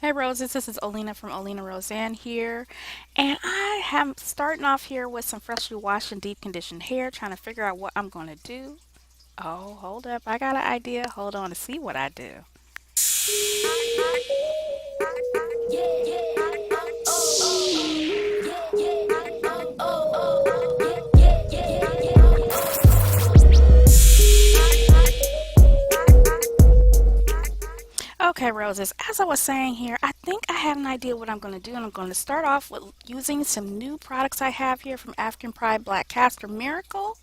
Hey Roses, this is Olena from Olena Roseanne here, and I am starting off here with some freshly washed and deep conditioned hair, trying to figure out what I'm going to do. Oh, hold up, I got an idea. Hold on to see what I do. Okay, Roses, as I was saying here, I think I have an idea what I'm going to do, and I'm going to start off with using some new products I have here from African Pride Black Castor Miracle.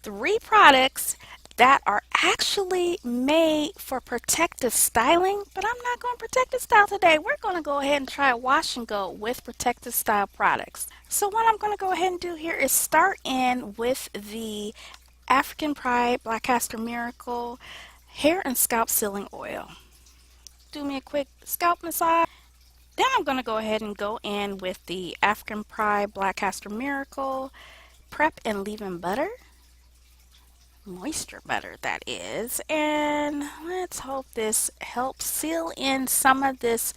Three products that are actually made for protective styling, but I'm not going protective style today. We're going to go ahead and try a wash and go with protective style products. So what I'm going to go ahead and do here is start in with the African Pride Black Castor Miracle Hair and Scalp Sealing Oil. Do me a quick scalp massage. Then I'm going to go ahead and go in with the African Pride Black Castor Miracle Prep and Leave-In Butter. Moisture butter, that is. And let's hope this helps seal in some of this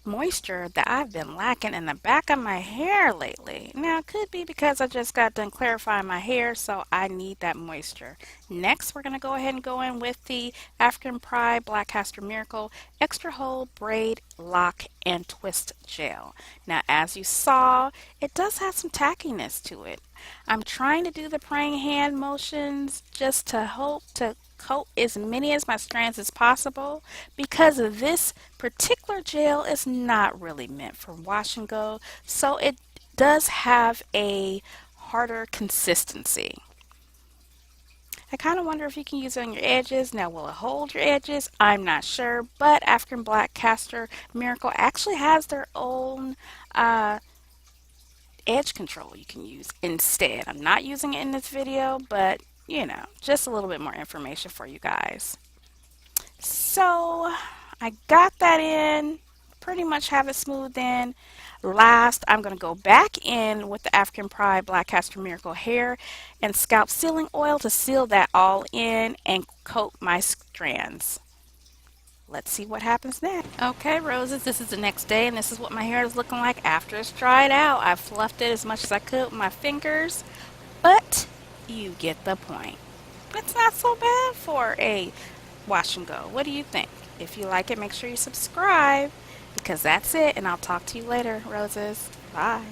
moisture that I've been lacking in the back of my hair lately. Now, it could be because I just got done clarifying my hair, so I need that moisture. Next, we're going to go ahead and go in with the African Pride Black Castor Miracle Extra Hold Braid Lock and Twist Gel. Now, as you saw, it does have some tackiness to it. I'm trying to do the praying hand motions just to hope to coat as many as my strands as possible, because this particular gel is not really meant for wash and go, so it does have a harder consistency. I kind of wonder if you can use it on your edges. Now, will it hold your edges? I'm not sure, but African Black Castor Miracle actually has their own edge control you can use instead. I'm not using it in this video, but you know, just a little bit more information for you guys. So I got that in, pretty much have it smoothed in. Last, I'm going to go back in with the African Pride Black Castor Miracle Hair and Scalp Sealing Oil to seal that all in and coat my strands. Let's see what happens next. Okay, Roses, this is the next day, and this is what my hair is looking like after it's dried out. I fluffed it as much as I could with my fingers, but you get the point. It's not so bad for a wash and go. What do you think? If you like it, make sure you subscribe, because that's it, and I'll talk to you later, Roses. Bye.